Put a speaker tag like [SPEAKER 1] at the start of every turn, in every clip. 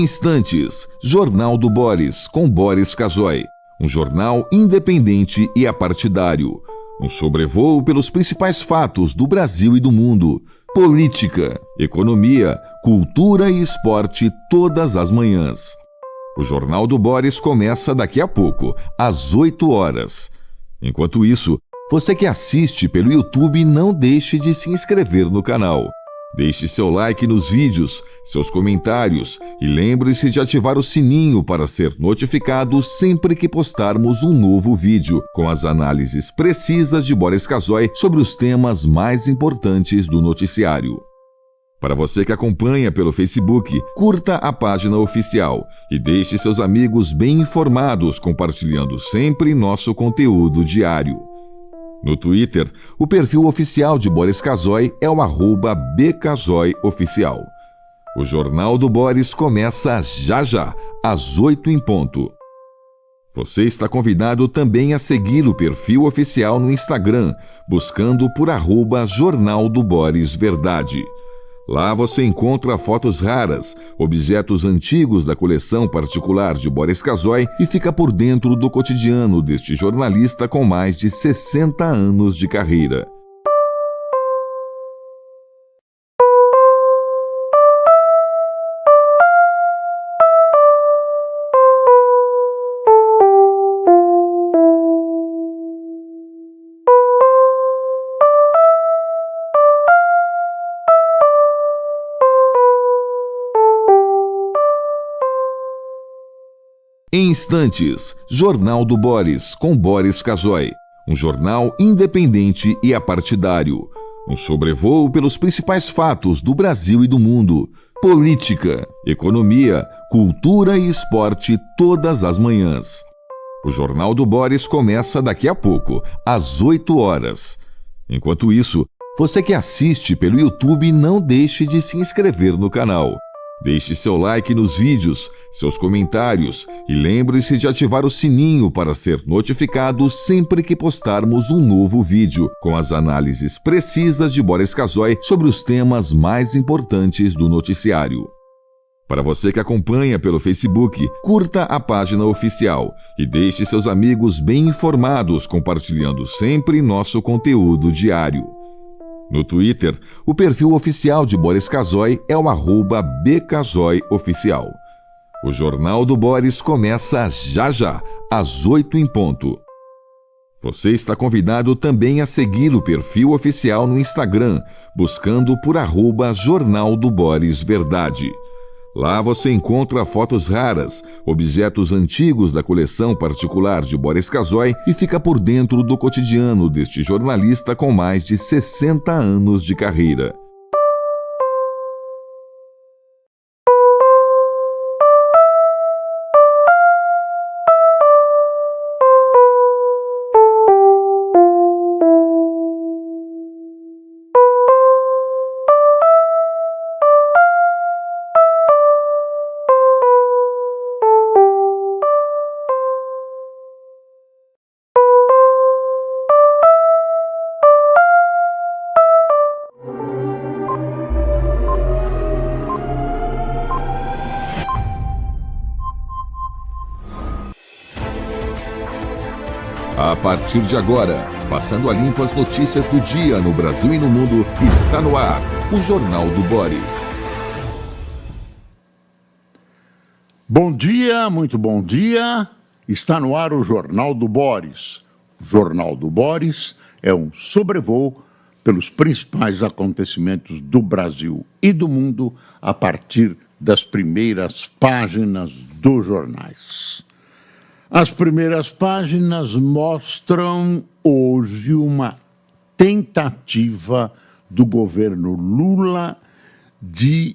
[SPEAKER 1] Em instantes, Jornal do Boris, com Boris Casoy. Um jornal independente e apartidário. Um sobrevoo pelos principais fatos do Brasil e do mundo. Política, economia, cultura e esporte todas as manhãs. O Jornal do Boris começa daqui a pouco, às 8 horas. Enquanto isso, você que assiste pelo YouTube, não deixe de se inscrever no canal. Deixe seu like nos vídeos, seus comentários e lembre-se de ativar o sininho para ser notificado sempre que postarmos um novo vídeo com as análises precisas de Boris Casoy sobre os temas mais importantes do noticiário. Para você que acompanha pelo Facebook, curta a página oficial e deixe seus amigos bem informados compartilhando sempre nosso conteúdo diário. No Twitter, o perfil oficial de Boris Casoy é o @bcasoyoficial. O Jornal do Boris começa já, às 8 em ponto. Você está convidado também a seguir o perfil oficial no Instagram, buscando por @Jornal do Boris Verdade. Lá você encontra fotos raras, objetos antigos da coleção particular de Boris Casoy e fica por dentro do cotidiano deste jornalista com mais de 60 anos de carreira. Em instantes, Jornal do Boris, com Boris Casoy. Um jornal independente e apartidário. Um sobrevoo pelos principais fatos do Brasil e do mundo. Política, economia, cultura e esporte todas as manhãs. O Jornal do Boris começa daqui a pouco, às 8 horas. Enquanto isso, você que assiste pelo YouTube, não deixe de se inscrever no canal. Deixe seu like nos vídeos, seus comentários e lembre-se de ativar o sininho para ser notificado sempre que postarmos um novo vídeo com as análises precisas de Boris Casoy sobre os temas mais importantes do noticiário. Para você que acompanha pelo Facebook, curta a página oficial e deixe seus amigos bem informados compartilhando sempre nosso conteúdo diário. No Twitter, o perfil oficial de Boris Casoy é o @bcasoyoficial. O Jornal do Boris começa já, às 8 em ponto. Você está convidado também a seguir o perfil oficial no Instagram, buscando por @Jornal do Boris Verdade. Lá você encontra fotos raras, objetos antigos da coleção particular de Boris Casoy e fica por dentro do cotidiano deste jornalista com mais de 60 anos de carreira. A partir de agora, passando a limpo as notícias do dia no Brasil e no mundo, está no ar o Jornal do Boris.
[SPEAKER 2] Bom dia, muito bom dia. Está no ar o Jornal do Boris. O Jornal do Boris é um sobrevoo pelos principais acontecimentos do Brasil e do mundo a partir das primeiras páginas dos jornais. As primeiras páginas mostram hoje uma tentativa do governo Lula de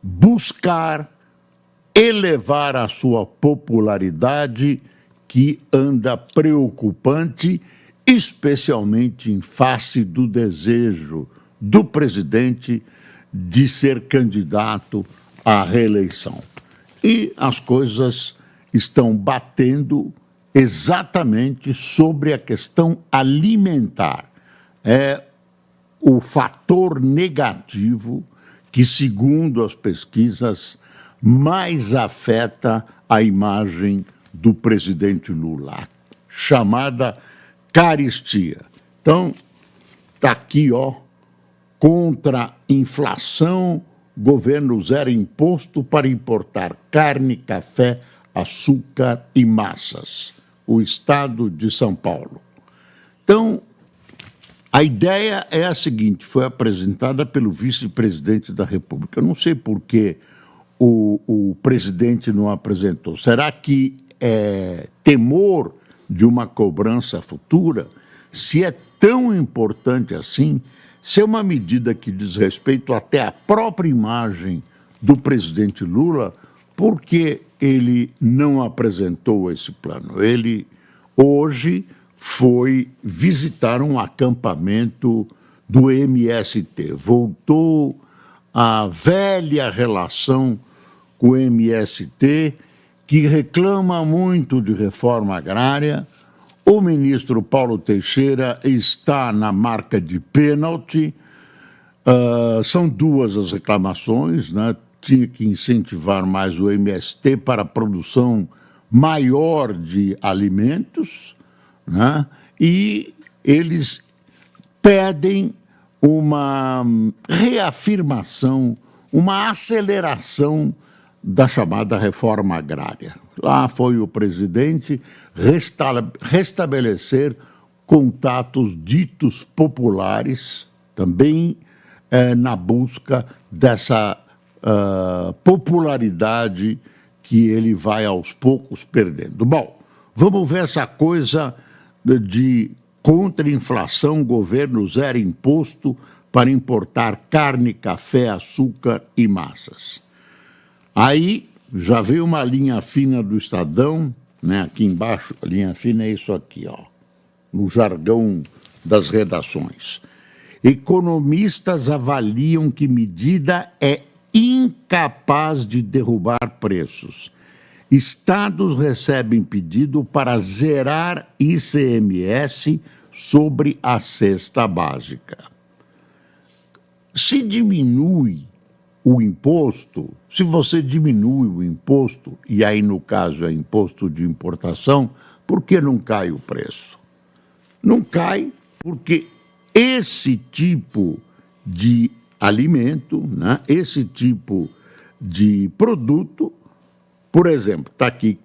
[SPEAKER 2] buscar elevar a sua popularidade, que anda preocupante, especialmente em face do desejo do presidente de ser candidato à reeleição. E as coisas estão batendo exatamente sobre a questão alimentar. É o fator negativo que, segundo as pesquisas, mais afeta a imagem do presidente Lula, chamada caristia. Então, está aqui, ó, contra a inflação, governo zera imposto para importar carne, café, açúcar e massas. O estado de São Paulo. Então, a ideia é a seguinte, foi apresentada pelo vice-presidente da República. Eu não sei por que o presidente não apresentou. Será que é temor de uma cobrança futura? Se é tão importante assim, se é uma medida que diz respeito até à própria imagem do presidente Lula, por que ele não apresentou esse plano? Ele, hoje, foi visitar um acampamento do MST. Voltou à velha relação com o MST, que reclama muito de reforma agrária. O ministro Paulo Teixeira está na marca de pênalti. São duas as reclamações, né? Tinha que incentivar mais o MST para a produção maior de alimentos, né? E eles pedem uma reafirmação, uma aceleração da chamada reforma agrária. Lá foi o presidente restabelecer contatos ditos populares, também na busca dessa popularidade que ele vai aos poucos perdendo. Bom, vamos ver essa coisa de contra a inflação, governo zera imposto para importar carne, café, açúcar e massas. Aí já veio uma linha fina do Estadão, né? Aqui embaixo, a linha fina é isso aqui, ó, no jargão das redações. Economistas avaliam que medida é incapaz de derrubar preços. Estados recebem pedido para zerar ICMS sobre a cesta básica. Se diminui o imposto, se você diminui o imposto, e aí no caso é imposto de importação, por que não cai o preço? Não cai porque esse tipo de alimento, né, esse tipo de produto, por exemplo, está aqui,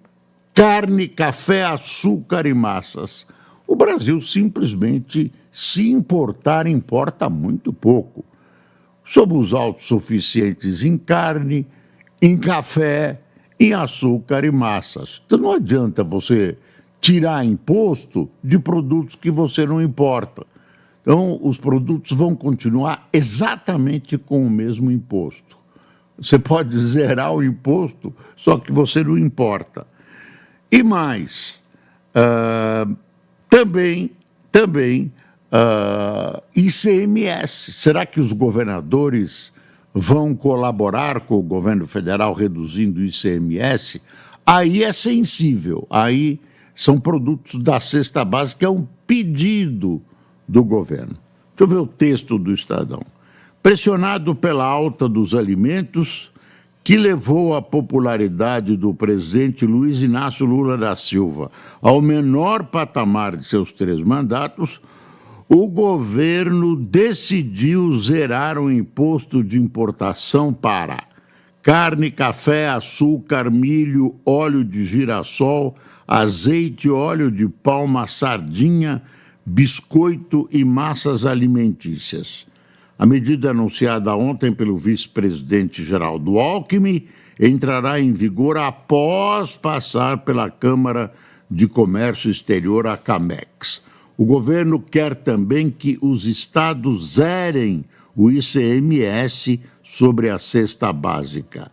[SPEAKER 2] carne, café, açúcar e massas. O Brasil simplesmente, se importar, importa muito pouco. Somos autossuficientes em carne, em café, em açúcar e massas. Então não adianta você tirar imposto de produtos que você não importa. Então os produtos vão continuar exatamente com o mesmo imposto. Você pode zerar o imposto, só que você não importa. E mais, também ICMS. Será que os governadores vão colaborar com o governo federal reduzindo o ICMS? Aí é sensível, aí são produtos da cesta básica, é um pedido do governo. Deixa eu ver o texto do Estadão. Pressionado pela alta dos alimentos, que levou a popularidade do presidente Luiz Inácio Lula da Silva ao menor patamar de seus 3 mandatos, o governo decidiu zerar o imposto de importação para carne, café, açúcar, milho, óleo de girassol, azeite, óleo de palma, sardinha, biscoito e massas alimentícias. A medida anunciada ontem pelo vice-presidente Geraldo Alckmin entrará em vigor após passar pela Câmara de Comércio Exterior, a CAMEX. O governo quer também que os estados zerem o ICMS sobre a cesta básica.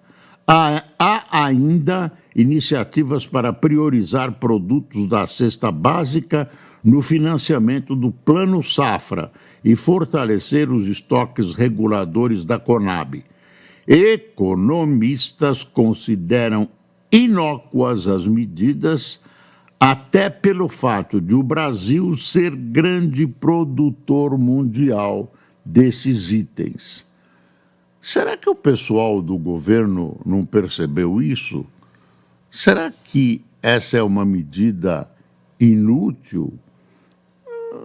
[SPEAKER 2] Há ainda iniciativas para priorizar produtos da cesta básica no financiamento do Plano Safra e fortalecer os estoques reguladores da Conab. Economistas consideram inócuas as medidas, até pelo fato de o Brasil ser grande produtor mundial desses itens. Será que o pessoal do governo não percebeu isso? Será que essa é uma medida inútil?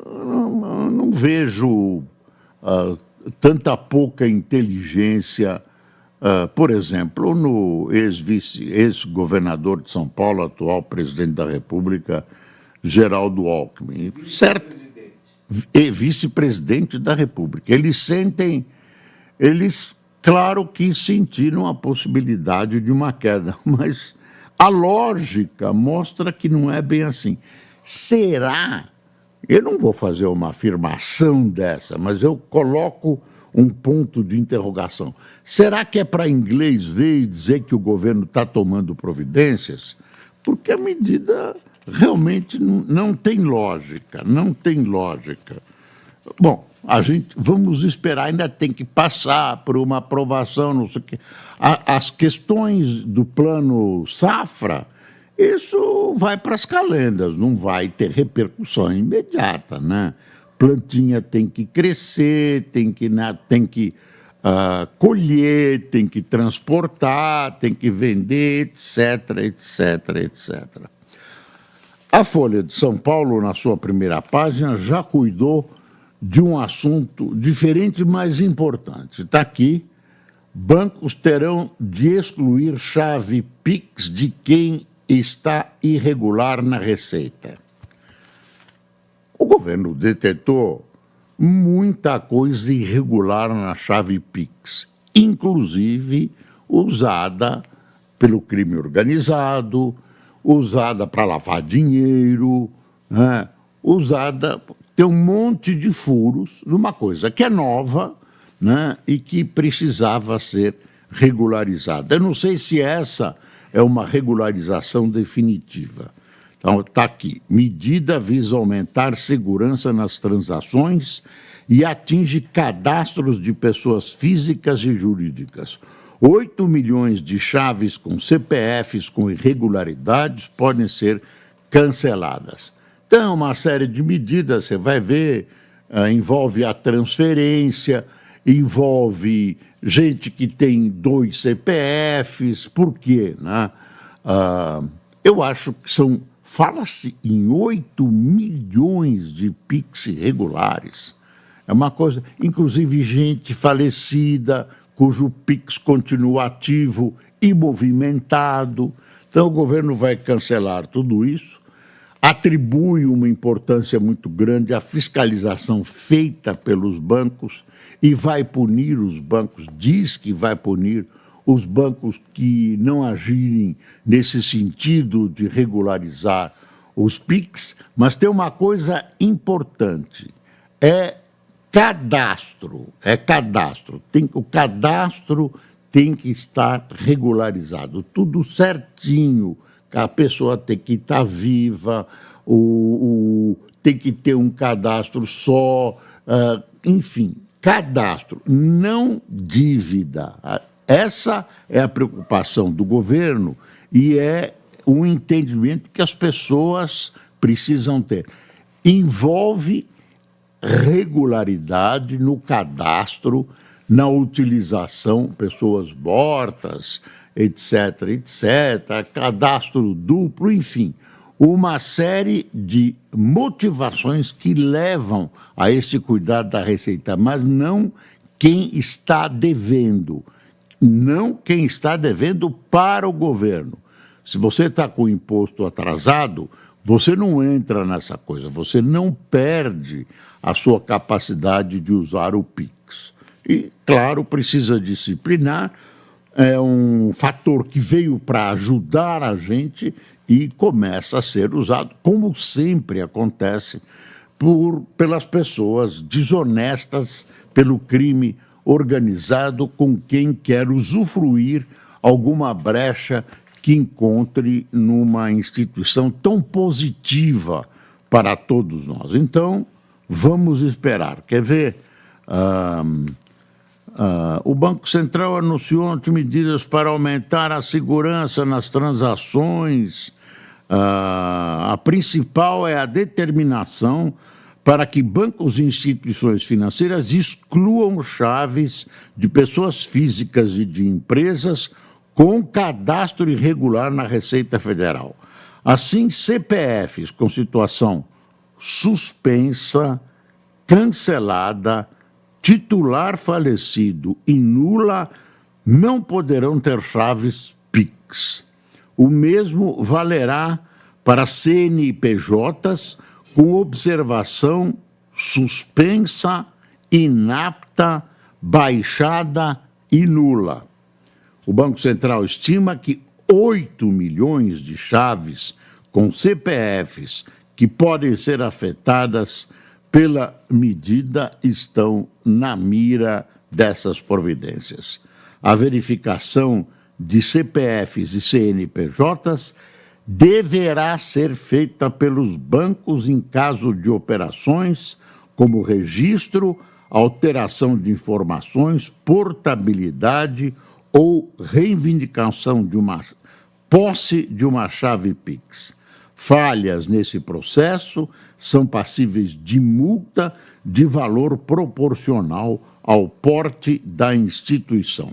[SPEAKER 2] Não vejo tanta pouca inteligência, por exemplo, no ex-governador de São Paulo, atual presidente da República, Geraldo Alckmin. Vice-presidente da República. Eles, claro que sentiram a possibilidade de uma queda, mas a lógica mostra que não é bem assim. Será? Eu não vou fazer uma afirmação dessa, mas eu coloco um ponto de interrogação. Será que é para inglês ver e dizer que o governo está tomando providências? Porque a medida realmente não tem lógica, não tem lógica. Bom, vamos esperar, ainda tem que passar por uma aprovação, não sei o quê. As questões do plano Safra, isso vai para as calendas, não vai ter repercussão imediata, né? Plantinha tem que crescer, tem que colher, tem que transportar, tem que vender, etc, etc, etc. A Folha de São Paulo, na sua primeira página, já cuidou de um assunto diferente, mas importante. Está aqui: bancos terão de excluir chave Pix de quem está irregular na Receita. O governo detectou muita coisa irregular na chave Pix, inclusive usada pelo crime organizado, usada para lavar dinheiro, né? Tem um monte de furos numa coisa que é nova, né? E que precisava ser regularizada. Eu não sei se essa é uma regularização definitiva. Então, está aqui: medida visa aumentar segurança nas transações e atinge cadastros de pessoas físicas e jurídicas. 8 milhões de chaves com CPFs com irregularidades podem ser canceladas. Então, uma série de medidas, você vai ver, envolve a transferência, envolve gente que tem 2 CPFs. Por quê, né? Eu acho que fala-se em 8 milhões de Pix irregulares. É uma coisa, inclusive gente falecida, cujo Pix continua ativo e movimentado. Então, o governo vai cancelar tudo isso, atribui uma importância muito grande à fiscalização feita pelos bancos e vai punir os bancos, diz que vai punir os bancos que não agirem nesse sentido de regularizar os PIX, mas tem uma coisa importante: é cadastro. O cadastro tem que estar regularizado, tudo certinho. A pessoa tem que estar viva, tem que ter um cadastro só, enfim, cadastro, não dívida. Essa é a preocupação do governo e é um entendimento que as pessoas precisam ter. Envolve regularidade no cadastro, na utilização, pessoas mortas, etc, etc, cadastro duplo, enfim, uma série de motivações que levam a esse cuidado da Receita, mas não quem está devendo. Não quem está devendo para o governo. Se você está com o imposto atrasado, você não entra nessa coisa, você não perde a sua capacidade de usar o PIX. E, claro, precisa disciplinar, é um fator que veio para ajudar a gente e começa a ser usado, como sempre acontece, pelas pessoas desonestas, pelo crime organizado, com quem quer usufruir alguma brecha que encontre numa instituição tão positiva para todos nós. Então, vamos esperar. Quer ver? O Banco Central anunciou ontem medidas para aumentar a segurança nas transações. A principal é a determinação para que bancos e instituições financeiras excluam chaves de pessoas físicas e de empresas com cadastro irregular na Receita Federal. Assim, CPFs com situação suspensa, cancelada, titular falecido e nula não poderão ter chaves PIX. O mesmo valerá para CNPJs com observação suspensa, inapta, baixada e nula. O Banco Central estima que 8 milhões de chaves com CPFs que podem ser afetadas pela medida estão na mira dessas providências. A verificação de CPFs e CNPJs deverá ser feita pelos bancos em caso de operações como registro, alteração de informações, portabilidade ou reivindicação de uma posse de uma chave PIX. Falhas nesse processo são passíveis de multa de valor proporcional ao porte da instituição.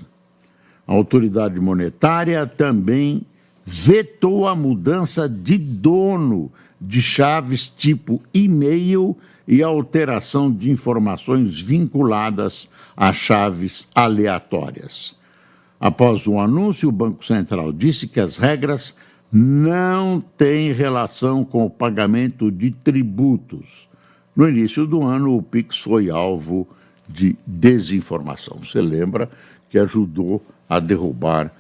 [SPEAKER 2] A autoridade monetária também vetou a mudança de dono de chaves tipo e-mail e a alteração de informações vinculadas a chaves aleatórias. Após o anúncio, o Banco Central disse que as regras não têm relação com o pagamento de tributos. No início do ano, o PIX foi alvo de desinformação. Você lembra que ajudou a derrubar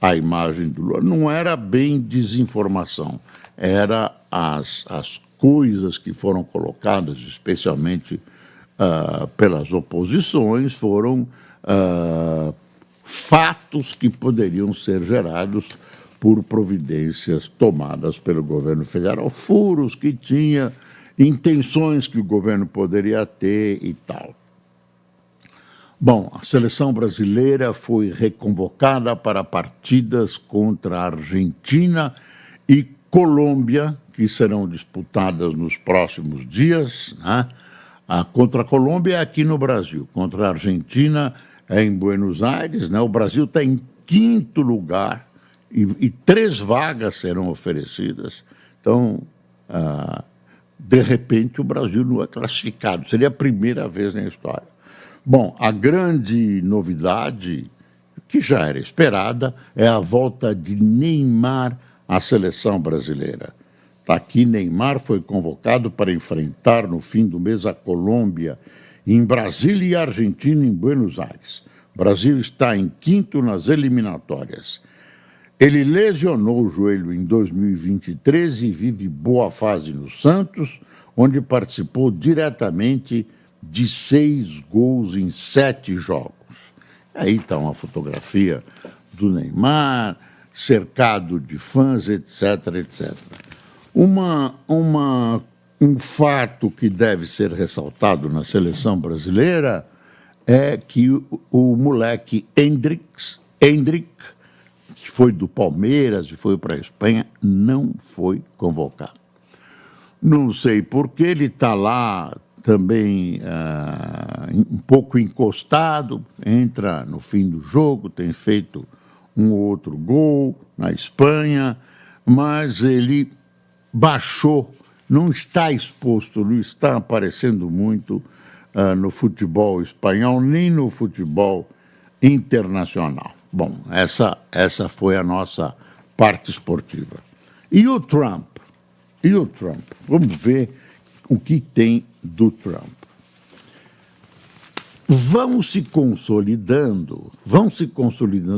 [SPEAKER 2] a imagem do Lula? Não era bem desinformação, era as coisas que foram colocadas, especialmente pelas oposições, foram fatos que poderiam ser gerados por providências tomadas pelo governo federal, furos que tinha, intenções que o governo poderia ter e tal. Bom, a seleção brasileira foi reconvocada para partidas contra a Argentina e Colômbia, que serão disputadas nos próximos dias, né? Contra a Colômbia é aqui no Brasil, contra a Argentina é em Buenos Aires, né? O Brasil está em 5º lugar e 3 vagas serão oferecidas. Então, de repente, o Brasil não é classificado. Seria a primeira vez na história. Bom, a grande novidade, que já era esperada, é a volta de Neymar à seleção brasileira. Está aqui, Neymar foi convocado para enfrentar no fim do mês a Colômbia, em Brasília e a Argentina em Buenos Aires. O Brasil está em 5º nas eliminatórias. Ele lesionou o joelho em 2023 e vive boa fase no Santos, onde participou diretamente de 6 gols em 7 jogos. Aí está uma fotografia do Neymar, cercado de fãs, etc, etc. Um fato que deve ser ressaltado na seleção brasileira é que o moleque Endrick, que foi do Palmeiras e foi para a Espanha, não foi convocado. Não sei por que ele está lá também um pouco encostado, entra no fim do jogo, tem feito um ou outro gol na Espanha, mas ele baixou, não está exposto, não está aparecendo muito no futebol espanhol, nem no futebol internacional. Bom, essa foi a nossa parte esportiva. E o Trump? Vamos ver o que tem do Trump. Vão se consolidando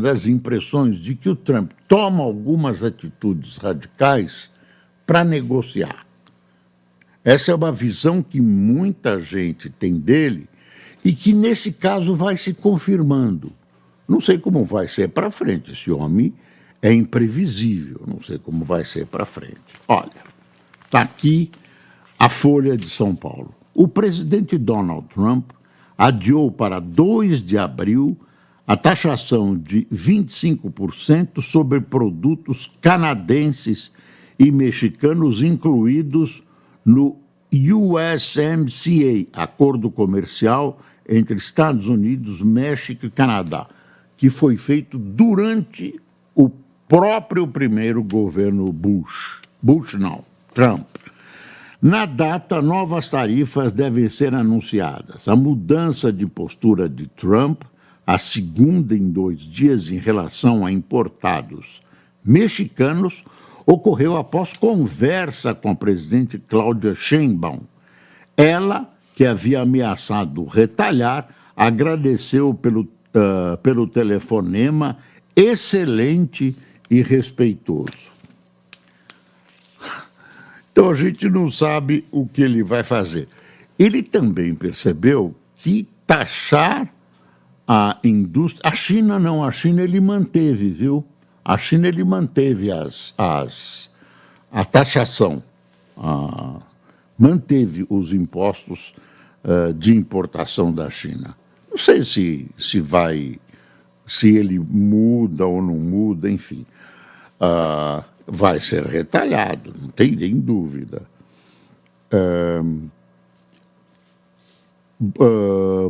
[SPEAKER 2] as impressões de que o Trump toma algumas atitudes radicais para negociar. Essa é uma visão que muita gente tem dele e que, nesse caso, vai se confirmando. Não sei como vai ser para frente. Esse homem é imprevisível, não sei como vai ser para frente. Olha, está aqui a Folha de São Paulo. O presidente Donald Trump adiou para 2 de abril a taxação de 25% sobre produtos canadenses e mexicanos incluídos no USMCA, Acordo Comercial entre Estados Unidos, México e Canadá, que foi feito durante o próprio primeiro governo Bush. Bush não, Trump. Na data, novas tarifas devem ser anunciadas. A mudança de postura de Trump, a segunda em 2 dias em relação a importados mexicanos, ocorreu após conversa com a presidente Cláudia Sheinbaum. Ela, que havia ameaçado retalhar, agradeceu pelo telefonema excelente e respeitoso. Então, a gente não sabe o que ele vai fazer. Ele também percebeu que taxar a indústria... A China não, a China ele manteve, viu? A China ele manteve a taxação, manteve os impostos de importação da China. Não sei se ele muda ou não muda, enfim. Vai ser retalhado, não tem nem dúvida.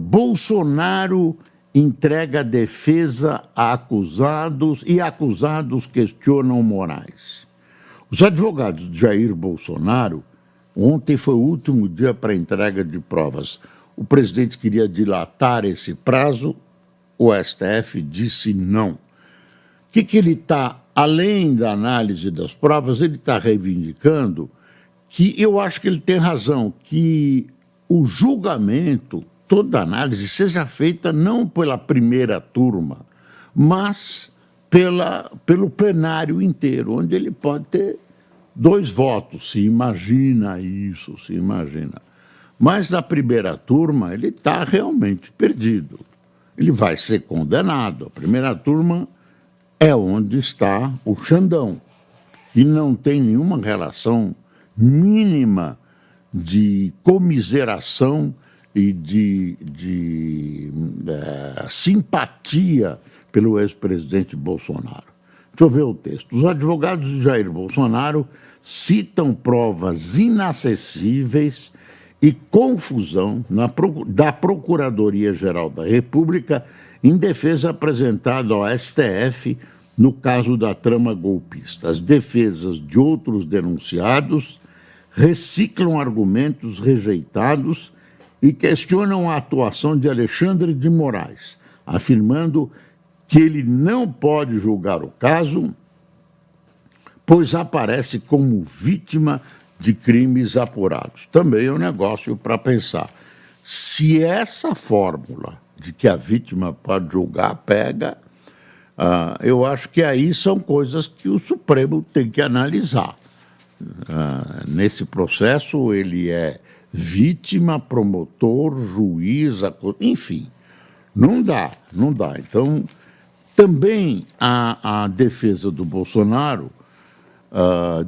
[SPEAKER 2] Bolsonaro entrega defesa a acusados e acusados questionam Moraes. Os advogados de Jair Bolsonaro, ontem foi o último dia para a entrega de provas. O presidente queria dilatar esse prazo, o STF disse não. O que ele está, além da análise das provas, ele está reivindicando que eu acho que ele tem razão, que o julgamento, toda análise, seja feita não pela primeira turma, mas pelo plenário inteiro, onde ele pode ter 2 votos, se imagina isso, se imagina. Mas na primeira turma ele está realmente perdido. Ele vai ser condenado. A primeira turma é onde está o Xandão, que não tem nenhuma relação mínima de comiseração e de simpatia pelo ex-presidente Bolsonaro. Deixa eu ver o texto. Os advogados de Jair Bolsonaro citam provas inacessíveis e confusão da Procuradoria-Geral da República em defesa apresentada ao STF no caso da trama golpista. As defesas de outros denunciados reciclam argumentos rejeitados e questionam a atuação de Alexandre de Moraes, afirmando que ele não pode julgar o caso, pois aparece como vítima de crimes apurados. Também é um negócio para pensar. Se essa fórmula de que a vítima pode julgar pega, eu acho que aí são coisas que o Supremo tem que analisar. Nesse processo, ele é vítima, promotor, juiz, enfim, não dá. Então, também a defesa do Bolsonaro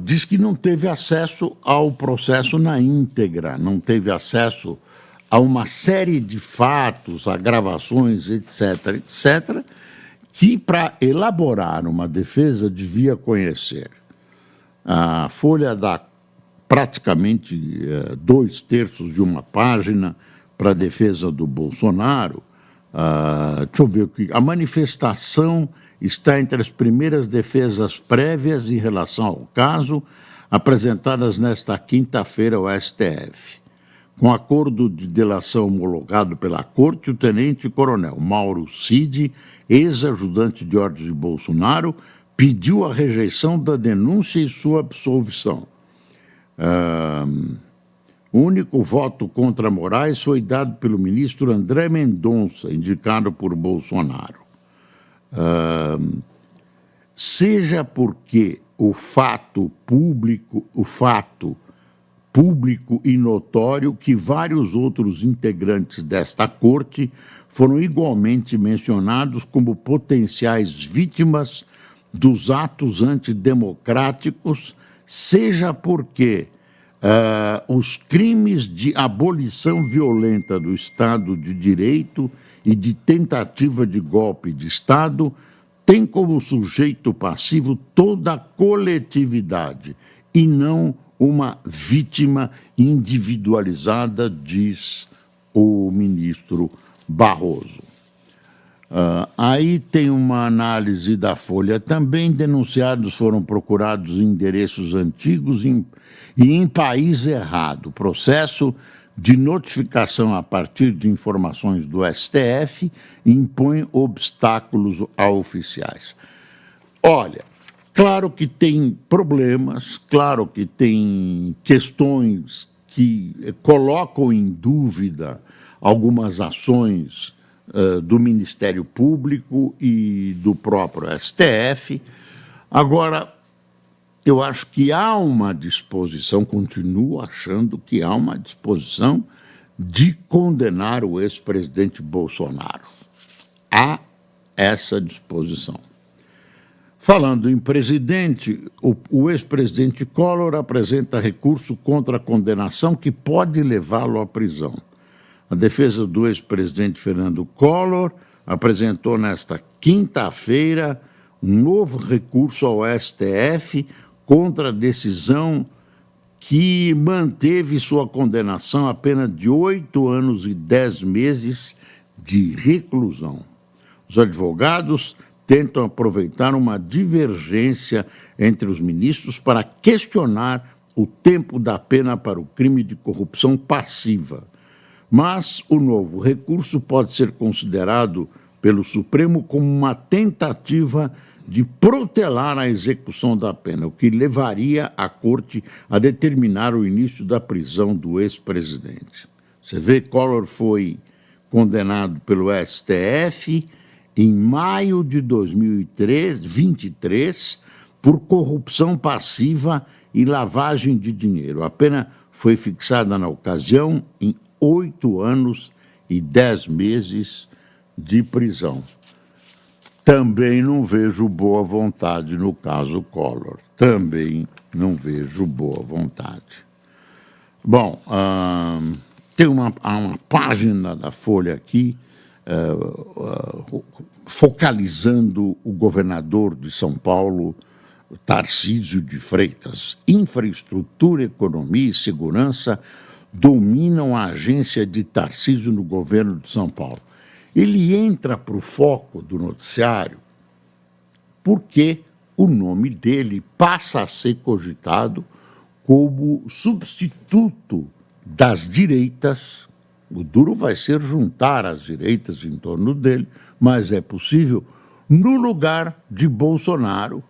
[SPEAKER 2] diz que não teve acesso ao processo na íntegra, não teve acesso a uma série de fatos, a gravações, etc., que para elaborar uma defesa devia conhecer. A Folha dá praticamente 2/3 de uma página para a defesa do Bolsonaro. Deixa eu ver o que. A manifestação está entre as primeiras defesas prévias em relação ao caso, apresentadas nesta quinta-feira ao STF. Com acordo de delação homologado pela Corte, o tenente-coronel Mauro Cid, ex-ajudante de ordens de Bolsonaro, pediu a rejeição da denúncia e sua absolvição. O único voto contra Moraes foi dado pelo ministro André Mendonça, indicado por Bolsonaro. Seja porque o fato público e notório que vários outros integrantes desta corte foram igualmente mencionados como potenciais vítimas dos atos antidemocráticos, seja porque os crimes de abolição violenta do Estado de Direito e de tentativa de golpe de Estado têm como sujeito passivo toda a coletividade e não uma vítima individualizada, diz o ministro Barroso. Aí tem uma análise da Folha também. Denunciados foram procurados em endereços antigos e em país errado. Processo de notificação a partir de informações do STF impõe obstáculos a oficiais. Olha, claro que tem problemas, claro que tem questões que colocam em dúvida algumas ações do Ministério Público e do próprio STF. Agora, eu acho que há uma disposição, continuo achando que há uma disposição de condenar o ex-presidente Bolsonaro. Há essa disposição. Falando em presidente, o ex-presidente Collor apresenta recurso contra a condenação que pode levá-lo à prisão. A defesa do ex-presidente Fernando Collor apresentou nesta quinta-feira um novo recurso ao STF contra a decisão que manteve sua condenação a pena de 8 anos e 10 meses de reclusão. Os advogados tentam aproveitar uma divergência entre os ministros para questionar o tempo da pena para o crime de corrupção passiva. Mas o novo recurso pode ser considerado pelo Supremo como uma tentativa de protelar a execução da pena, o que levaria a Corte a determinar o início da prisão do ex-presidente. Você vê, Collor foi condenado pelo STF em maio de 2023 por corrupção passiva e lavagem de dinheiro. A pena foi fixada na ocasião em 8 anos e 10 meses de prisão. Também não vejo boa vontade no caso Collor. Também não vejo boa vontade. Bom, tem uma página da Folha aqui focalizando o governador de São Paulo, Tarcísio de Freitas. Infraestrutura, economia e segurança dominam a agência de Tarcísio no governo de São Paulo. Ele entra para o foco do noticiário porque o nome dele passa a ser cogitado como substituto das direitas. O duro vai ser juntar as direitas em torno dele, mas é possível, no lugar de Bolsonaro,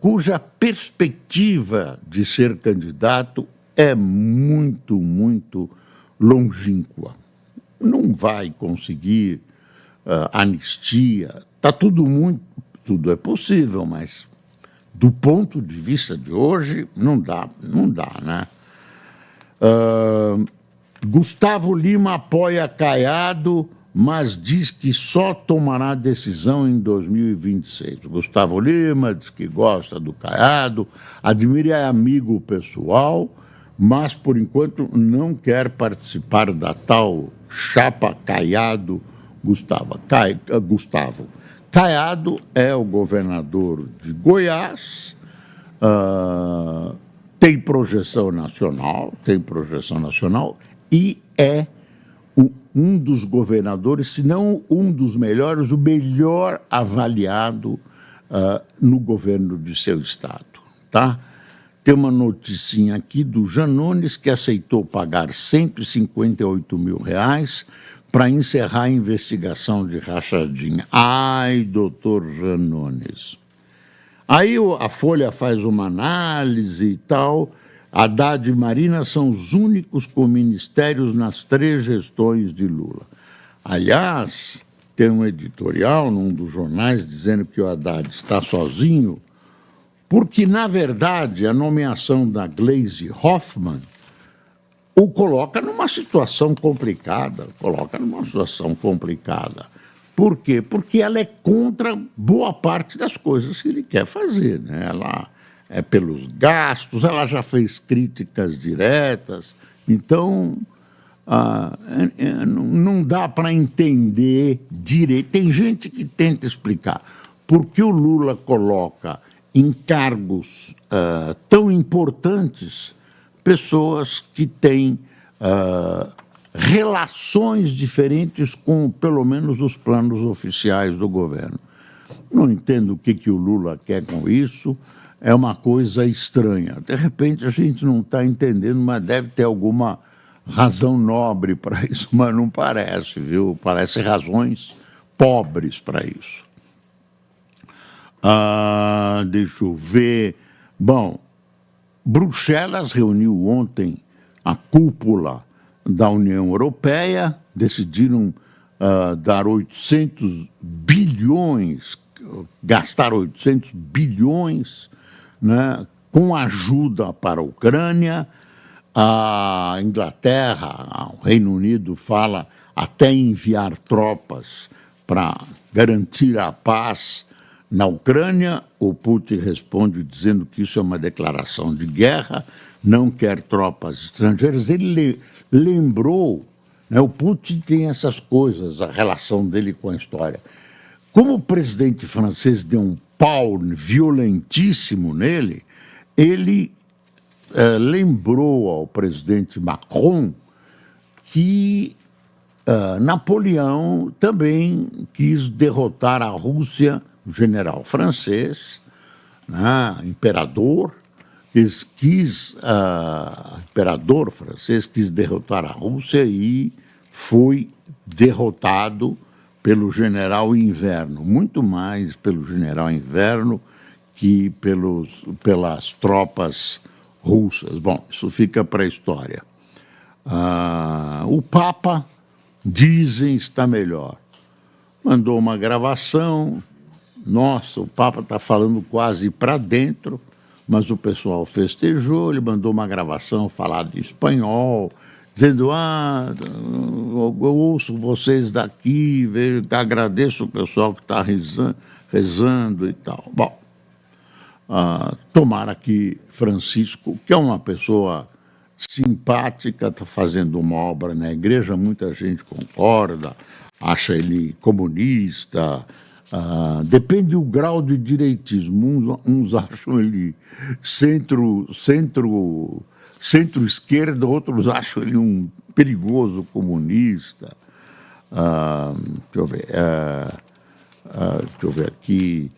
[SPEAKER 2] cuja perspectiva de ser candidato é muito, muito longínqua. Não vai conseguir anistia. Tudo é possível, mas do ponto de vista de hoje não dá, né? Gustavo Lima apoia Caiado, mas diz que só tomará decisão em 2026. Gustavo Lima diz que gosta do Caiado, admira e é amigo pessoal, mas, por enquanto, não quer participar da tal chapa Caiado-Gustavo. Caiado é o governador de Goiás, tem projeção nacional e é um dos governadores, se não um dos melhores, o melhor avaliado no governo de seu estado, tá? Tem uma noticinha aqui do Janones, que aceitou pagar R$158 mil para encerrar a investigação de rachadinha. Ai, doutor Janones. Aí a Folha faz uma análise e tal. Haddad e Marina são os únicos com ministérios nas 3 gestões de Lula. Aliás, tem um editorial num dos jornais dizendo que o Haddad está sozinho, porque, na verdade, a nomeação da Gleisi Hoffmann o coloca numa situação complicada. Por quê? Porque ela é contra boa parte das coisas que ele quer fazer, né? Ela é pelos gastos, ela já fez críticas diretas, então não dá para entender direito. Tem gente que tenta explicar por que o Lula coloca em cargos tão importantes pessoas que têm relações diferentes com, pelo menos, os planos oficiais do governo. Não entendo o que o Lula quer com isso, é uma coisa estranha. De repente, a gente não está entendendo, mas deve ter alguma razão nobre para isso, mas não parece, viu? Parece razões pobres para isso. Deixa eu ver. Bom, Bruxelas reuniu ontem a cúpula da União Europeia, decidiram dar 800 bilhões, gastar 800 bilhões, né, com ajuda para a Ucrânia. A Inglaterra, o Reino Unido fala até enviar tropas para garantir a paz na Ucrânia. O Putin responde dizendo que isso é uma declaração de guerra, não quer tropas estrangeiras. Ele lembrou, né, o Putin tem essas coisas, a relação dele com a história. Como o presidente francês deu um pau violentíssimo nele, ele lembrou ao presidente Macron que Napoleão também quis derrotar a Rússia, o general francês, né, imperador francês quis derrotar a Rússia e foi derrotado pelo general Inverno, muito mais pelo general Inverno que pelas tropas russas. Bom, isso fica para a história. O Papa, dizem, está melhor. Mandou uma gravação. Nossa, o Papa está falando quase para dentro, mas o pessoal festejou. Ele mandou uma gravação falando em espanhol, dizendo: eu ouço vocês daqui, vejo, agradeço o pessoal que está rezando e tal. Bom, tomara que Francisco, que é uma pessoa simpática, está fazendo uma obra na igreja, muita gente concorda, acha ele comunista, depende do grau de direitismo. Uns acham ele centro-esquerda, outros acham ele um perigoso comunista. Deixa eu ver aqui.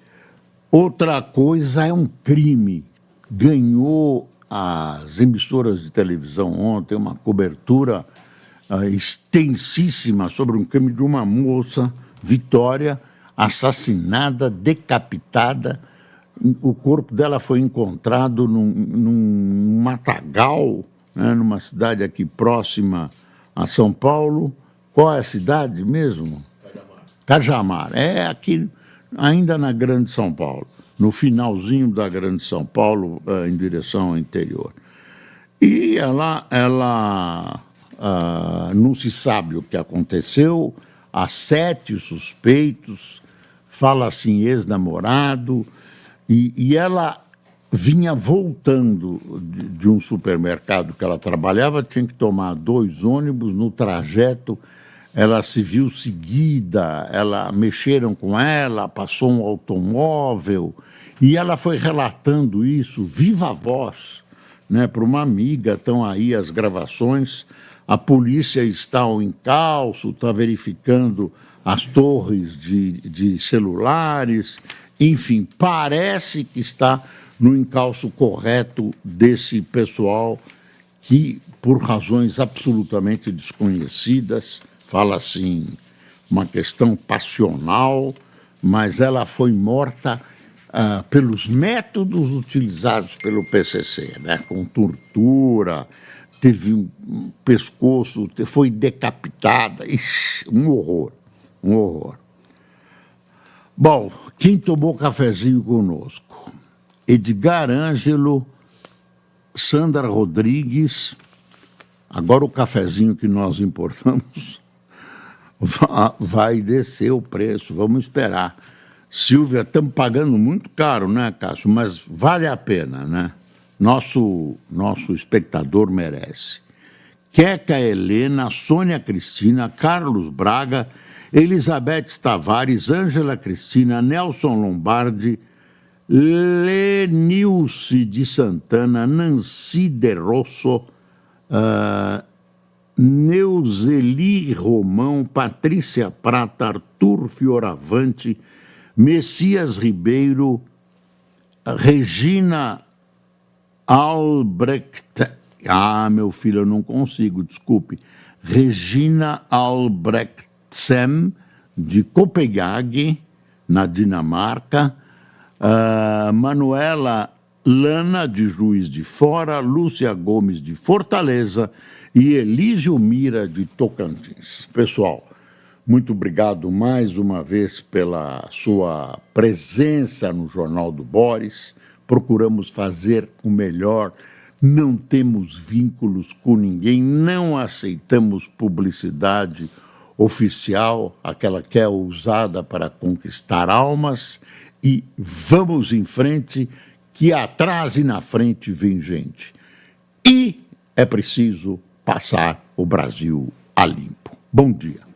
[SPEAKER 2] Outra coisa é um crime. Ganhou as emissoras de televisão ontem uma cobertura extensíssima sobre um crime de uma moça, Vitória, assassinada, decapitada. O corpo dela foi encontrado num matagal, né, numa cidade aqui próxima a São Paulo. Qual é a cidade mesmo? Cajamar. É aqui, ainda na Grande São Paulo, no finalzinho da Grande São Paulo, em direção ao interior. E ela não se sabe o que aconteceu, há 7 suspeitos, fala assim, ex-namorado, e ela vinha voltando de um supermercado que ela trabalhava, tinha que tomar 2 ônibus, no trajeto ela se viu seguida, mexeram com ela, passou um automóvel, e ela foi relatando isso, viva voz, né, para uma amiga. Estão aí as gravações, a polícia está ao encalço, está verificando as torres de celulares, enfim, parece que está no encalço correto desse pessoal que, por razões absolutamente desconhecidas, fala assim, uma questão passional, mas ela foi morta pelos métodos utilizados pelo PCC, né? Com tortura, teve um pescoço, foi decapitada, um horror, um horror. Bom, quem tomou cafezinho conosco? Edgar Ângelo, Sandra Rodrigues. Agora o cafezinho que nós importamos vai descer o preço, vamos esperar. Silvia, estamos pagando muito caro, né, Cássio? Mas vale a pena, né? Nosso espectador merece. Queca Helena, Sônia Cristina, Carlos Braga, Elizabeth Tavares, Ângela Cristina, Nelson Lombardi, Lenilce de Santana, Nancy de Rosso, Neuzeli Romão, Patrícia Prata, Arthur Fioravante, Messias Ribeiro, Regina Albrecht. Meu filho, eu não consigo, desculpe. Regina Albrechtsen, de Copenhague, na Dinamarca. Manuela Lana, de Juiz de Fora, Lúcia Gomes, de Fortaleza, e Elísio Mira, de Tocantins. Pessoal, muito obrigado mais uma vez pela sua presença no Jornal do Boris. Procuramos fazer o melhor, não temos vínculos com ninguém, não aceitamos publicidade oficial, aquela que é usada para conquistar almas, e vamos em frente, que atrás e na frente vem gente. E é preciso passar o Brasil a limpo. Bom dia.